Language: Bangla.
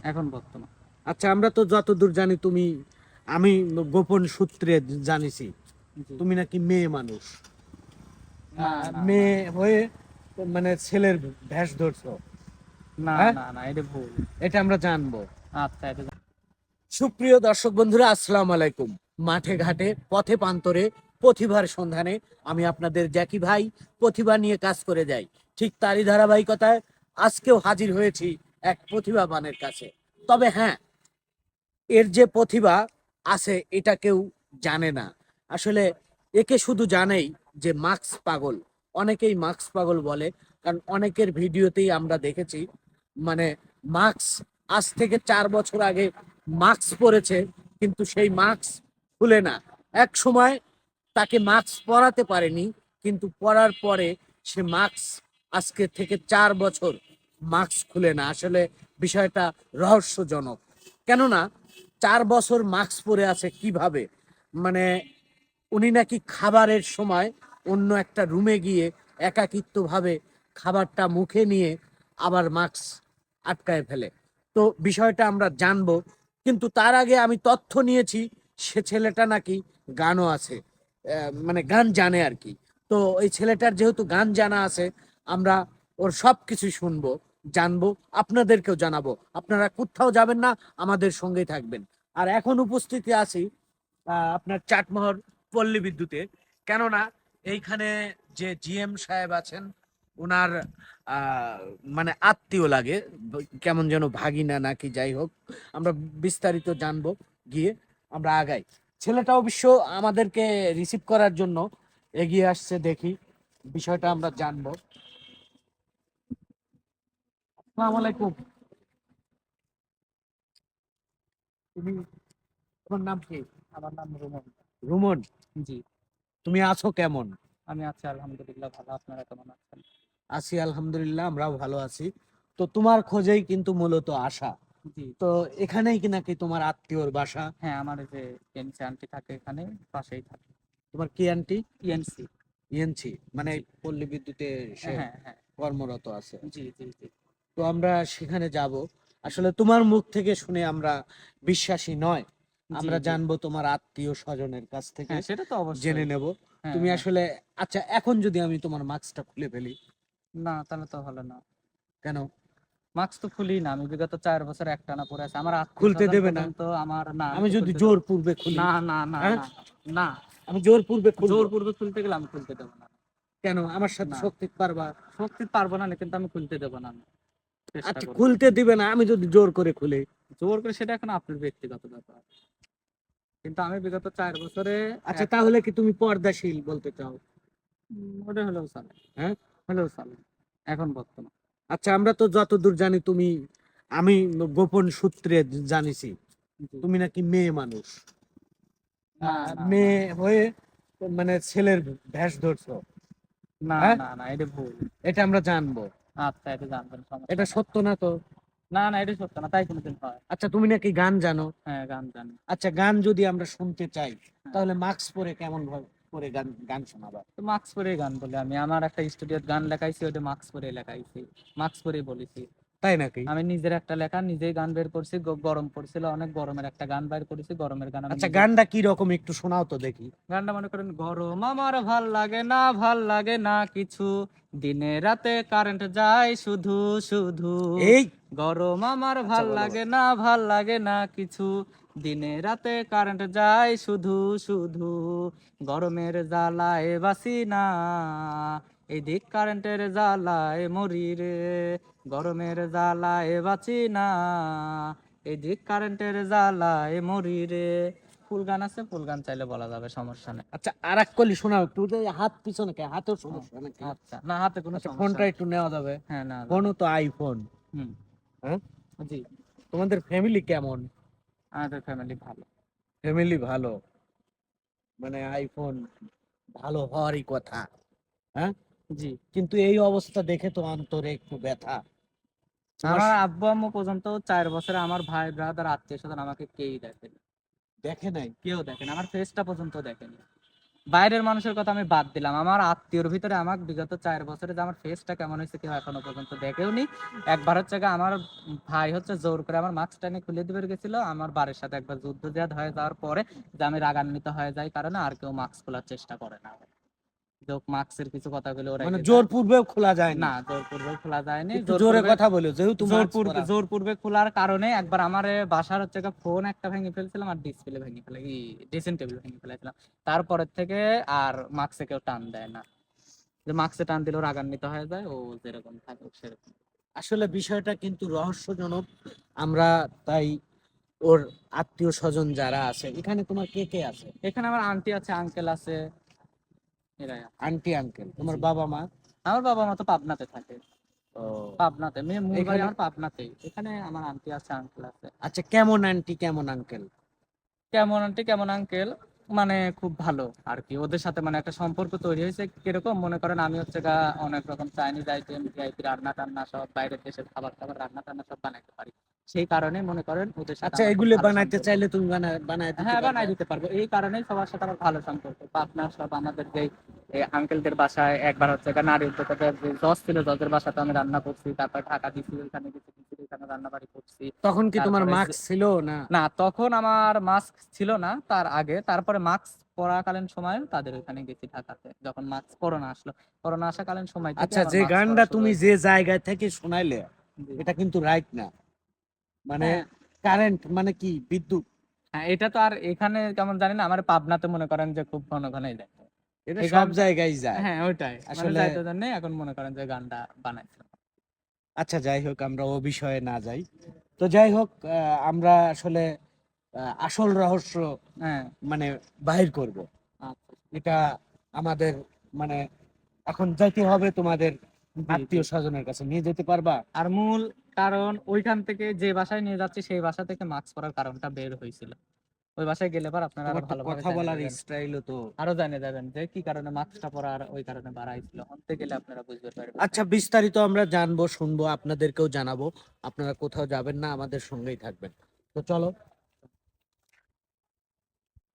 এখন বর্তমান। আচ্ছা, আমরা তো যতদূর জানি আমি গোপন সূত্রে জানিছি জি। তুমি নাকি মেয়ে মানুষ। না, না, না, মেয়ে হয়ে মানে ছেলের ভেষ ধরছো। না, হ্যাঁ, না, না, এটা ভুল। এটা আমরা জানবো। আচ্ছা, এটা সুপ্রিয় দর্শক বন্ধুরা, আসসালামু আলাইকুম। মাঠে ঘাটে পথে প্রান্তরে প্রতিভার সন্ধানে আমি আপনাদের জ্যাকি ভাই প্রতিভা নিয়ে কাজ করে যাই। ঠিক তারই ধারাবাহিকতায় আজকেও হাজির হয়েছি এক প্রতিভাবানের কাছে। তবে হ্যাঁ, এর যে প্রতিভা আছে এটা কেউ জানে না। আসলে একে শুধু জানেই যে মাস্ক পাগল। অনেকেই মাস্ক পাগল বলে, কারণ অনেকের ভিডিওতেই আমরা দেখেছি মানে মাস্ক আজ থেকে 4 বছর আগে মাস্ক পরেছে, কিন্তু সেই মাস্ক খুলে না। এক সময় তাকে মাস্ক পরাতে পারেনি, কিন্তু পরার পরে সে মাস্ক আজকে থেকে 4 বছর মাস্ক খুলে না। আসলে বিষয়টা রহস্যজনক। কেননা 4 বছর মাস্ক পরে আছে কিভাবে? মানে উনি নাকি খাবারের সময় অন্য একটা রুমে গিয়ে একাকিত্বভাবে খাবারটা মুখে নিয়ে আবার মাস্ক আটকায় ফেলে। তো বিষয়টা আমরা জানবো, কিন্তু তার আগে আমি তথ্য নিয়েছি সে ছেলেটা নাকি গানও আছে, মানে গান জানে আর কি। তো এই ছেলেটার যেহেতু গান জানা আছে, আমরা ওর সব কিছু শুনবো, জানবো, আপনাদেরকেও জানাবো। আপনারা কোথাও যাবেন না, আমাদের সঙ্গেই থাকবেন। আর এখন উপস্থিতি আছি আপনার চাটমোহর পল্লী বিদ্যুতে। কেননা এইখানে যে জিএম সাহেব আছেন, ওনার আহ, মানে আত্মীয় লাগে, কেমন যেন ভাগিনা নাকি, যাই হোক আমরা বিস্তারিত জানবো গিয়ে। আমরা আগাই। ছেলেটা অবশ্য আমাদেরকে রিসিভ করার জন্য এগিয়ে আসছে, দেখি বিষয়টা আমরা জানবো। আসসালামু আলাইকুম। তুমি, তোমার নাম কি? আমার নাম রুমন। রুমন। জি। তুমি আছো কেমন? আমি আছি আলহামদুলিল্লাহ ভালো। আপনারা কেমন আছেন? আছি আলহামদুলিল্লাহ, আমরাও ভালো আছি। তো তোমার খোঁজেই কিন্তু মূলত আসা। জি। তো এখানেই কি নাকি তোমার আত্মীয়র বাসা? হ্যাঁ, আমার এই যে এনসি আন্টি থাকে এখানে, পাশেই থাকে। তোমার কি আন্টি? ইএনসি। ইএনসি মানে জি। পল্লী বিদ্যুতে সে হ্যাঁ, হ্যাঁ। কর্মরত আছে। জি, জি, জি। তো আমরা সেখানে যাব। আসলে তোমার মুখ থেকে শুনে আমরা বিশ্বাসী নয়, জি, আমরা জি। জানবো তোমার আত্মীয় স্বজনের কাছ থেকে, হ্যাঁ, সেটা তো জেনে অবশ্যই। নেব হ্যাঁ, তুমি হ্যাঁ। আসলে। আচ্ছা, এখন যদি আমি তোমার মাস্কটা খুলে ফেলি? না, তাহলে তো হলো না। কেন? মাস্ক তো খুলি না, আমি বিগত 4 বছর একটানা পরে আছি। আমার আত্মীয় খুলতে স্বজন দেবে না? পর্যন্ত আমার, না, আমি আমি তো যদি খুলতে দেবো জোর পূর্বে খুলি? না, না, না, হ্যাঁ, না, না। আমি জোর পূর্বে খুলবো? জোর পূর্বে খুলতে গেলে আমি খুলতে দেবো না। কেন, আমার সাথে না, শক্তি পারবা? শক্তি পারবো না, কিন্তু আমি খুলতে দেবো না। আমি চেষ্টা আচ্ছা, করবো। খুলতে দিবে না আমি যদি জোর করে খুলি? জোর করে সেটা এখন আপনার ব্যক্তিগত ব্যাপার, কিন্তু আমি বিগত 4 বছরে আচ্ছা, একটা তাহলে কি তুমি পর্দাশীল বলতে চাও? ওটা হলেও চলে। হ্যাঁ। হলেও চলে এখন বর্তমান। আচ্ছা, আমরা তো যতদূর জানি আমি গোপন সূত্রে জানিছি জি। তুমি নাকি মেয়ে মানুষ। না, না, না, মেয়ে হয়ে মানে ছেলের ভেষ ধরছো। না, হ্যাঁ, না, না, এটা ভুল। এটা আমরা জানবো। আচ্ছা, এটা জানবেন, সমস্যা এটা নাই। সত্য না তো? না, না, এটা সত্য না, তাই কোনোদিন হয়? আচ্ছা, তুমি নাকি গান জানো? হ্যাঁ, গান জানি। আচ্ছা, গান যদি আমরা শুনতে চাই, হ্যাঁ, তাহলে মাস্ক পরে কেমন ভাবে করে গান গান শোনাবা? তো মাস্ক পরে গান বলে, আমি আমার একটা স্টুডিওর গান লেখাইছি, ওটা মাস্ক পরে লেখাইছি, মাস্ক পরে বলেছি। তাই নাকি? আমি নিজের একটা লেখা নিজেই গান বের করছি, গরম পড়ছিল অনেক, গরমের একটা গান বের করেছি, গরমের গান আমি আচ্ছা, নিজে। গানটা কি রকম একটু শোনাও তো দেখি। গানটা মনে করেন, গরম আমার ভাল লাগে না, ভাল লাগে না কিছু, দিনে রাতে কারেন্ট যায় শুধু শুধু, এই, গরম আমার আচ্ছা ভাল বলো লাগে বলো। না, ভাল লাগে না কিছু, দিনে রাতে কারেন্ট যায় শুধু শুধু, গরমের জ্বালায় বাসি না, এদিক কারেন্টের জ্বালায় মরি রে, গরমের জ্বালায় বাঁচি না, এদিক কারেন্টের জ্বালায় মরি রে। ফুল গান আছে, ফুল গান চাইলে বলা যাবে, সমস্যা নেই। আচ্ছা, আর এক কলি শোনাও একটু। ওই যে হাত পিছনে কে, হাতেও ও, সমস্যা নাকি? আচ্ছা, না, হাতে কোনো আচ্ছা, সমস্যা ফোনটা নেই। একটু নেওয়া যাবে? হ্যাঁ, না যাবে। ফোনও তো আইফোন। হুম। হ্যাঁ। জি। তোমাদের ফ্যামিলি কেমন? আমাদের ফ্যামিলি ভালো। ফ্যামিলি ভালো, মানে আইফোন ভালো হওয়ারই কথা। হ্যাঁ, জি। কিন্তু এই অবস্থা দেখে তো অন্তরে একটু ব্যথা। তোমার আমার আব্বু আম্মু পর্যন্ত 4 বছরে, আমার ভাই ব্রাদার আত্মীয় স্বজন আমাকে কেউই দেখেনি। দেখে নাই? কেউ দেখেনি, আমার ফেসটা পর্যন্ত দেখেনি। বাইরের মানুষের কথা আমি বাদ দিলাম, আমার আত্মীয়র ভিতরে আমার বিগত 4 বছরে যে আমার ফেসটা কেমন হয়েছে কেউ এখনো পর্যন্ত দেখেওনি। একবার হচ্ছে গিয়ে আমার ভাই হচ্ছে জোর করে আমার মাস্ক টেনে খুলে দিবে গেছিল, আমার বাড়ির সাথে একবার যুদ্ধ জিহাদ হয়ে যাওয়ার পরে যে আমি রাগান্বিত হয়ে যাই কারণে আর কেউ মাস্ক খোলার চেষ্টা করে না। যোগ মাস্কের কিছু কথাগুলো ওরা মানে জোর পূর্বেও খোলা যায় না, না? জোরপূর্বক খোলা যায়নি। একটু জোরে কথা বলো, যেহেতু মাস্ক পরা। জোরপূর্বে খোলার কারণে একবার আমার বাসার হচ্ছে ফোন একটা ভেঙে ফেলছিলাম আর ডিসপ্লে ভেঙে ফেলে ড্রেসিং টেবিল ভেঙে ফেলেছিলাম। তারপরের থেকে আর মাস্কে কেউ টান দেয় না, যে মাস্কে টান দিলেও রাগান্বিত হয়ে যায়, ও যেরকম থাকে সেরকম। আসলে বিষয়টা কিন্তু রহস্যজনক। আমরা তাই ওর আত্মীয় স্বজন যারা আছে, এখানে তোমার কে কে আছে? এখানে আমার আন্টি আছে, আঙ্কেল আছে, এরাই আছে। আন্টি আঙ্কেল, তোমার জি। বাবা মা? আমার বাবা মা তো পাবনাতে থাকে, ও, পাবনাতে মেয়ে মূল বাড়ি এখানে আমার পাবনাতেই। এখানে আমার আন্টি আছে, আঙ্কেল আছে। আচ্ছা, কেমন আন্টি কেমন আঙ্কেল? কেমন আন্টি কেমন আঙ্কেল মানে খুব ভালো আর কি, ওদের সাথে মানে একটা সম্পর্ক তৈরি হয়েছে। কিরকম মনে করেন, আমি হচ্ছে গা অনেক রকম চাইনিজ আইটেম, ভিআইপি রান্না টান্না সব, বাইরের দেশের খাবার টাবার রান্না টান্না সব বানাইতে পারি। সেই কারণে মনে করেন ওদের সাথে আচ্ছা, আমার খুব এগুলো ভালো বানাইতে সম্পর্ক। চাইলে তুমি বানায় দিতে হ্যাঁ, পারবে? বানাই দিতে পারবো, এই কারণেই সবার সাথে আমার ভালো সম্পর্ক। আপনার সব আমাদের যে আঙ্কেলদের বাসায় একবার হচ্ছে গা নারী উদ্যোক্তাদের যে জজ ছিল, জজের বাসাতে আমি রান্না করছি, তারপর ঢাকা দিছি, ওইখানে গেছি, এখানে রান্না বাড়ি করছি। তখন কি তোমার তারপরে মাস্ক ছিল না? না, তখন আমার মাস্ক ছিল না, তার আগে। তারপরে মাস্ক পরাকালীন সময় তাদের ওখানে গেছি ঢাকাতে, যখন মাস্ক করোনা আসলো। করোনা আসাকালীন সময় থেকে আচ্ছা, আমার যে মাস্ক গানটা পরা শুরু তুমি হয়েছে। যে জায়গায় থেকে শোনাইলে, জি। এটা কিন্তু রাইট না। মানে হ্যাঁ, কারেন্ট মানে কি, বিদ্যুৎ? হ্যাঁ, এটা তো আর এখানে কেমন জানি না, আমার পাবনাতে মনে করেন যে খুব ঘন ঘনই যায় এটা এই সব গানটা। জায়গায় যায় হ্যাঁ, ওইটাই মানে আসলে। যাইতে জন্য এখন মনে করেন যে গানটা বানাইছিলাম। আচ্ছা, যাই হোক, আমরা ও বিষয়ে না যাই। তো যাই হোক, আমরা আসলে আসল রহস্য হ্যাঁ, মানে বাহির করব। আচ্ছা। এটা আমাদের মানে এখন যাইতে হবে তোমাদের জি, জি। আত্মীয় স্বজনের কাছে, নিয়ে যেতে পারবা? আর মূল কারণ ওইখান থেকে যে বাসায় নিয়ে যাচ্ছি সেই বাসা থেকে মাস্ক পরার কারণটা বের হয়েছিল। ওই বাসায় গেলে পর আপনারা আরো তোমার তো ভালোভাবে কথা জেনে বলার যাবেন, স্টাইলও তো। আরো জেনে যাবেন যে কি কারণে মাস্কটা পরার ওই কারণে বাড়াইছিল। অন্তে গেলে আপনারা বুঝতে পারবেন। আচ্ছা, বিস্তারিত আমরা জানবো, শুনবো, আপনাদেরকেও জানাবো। আপনারা কোথাও যাবেন না, আমাদের সঙ্গেই থাকবেন। তো চলো।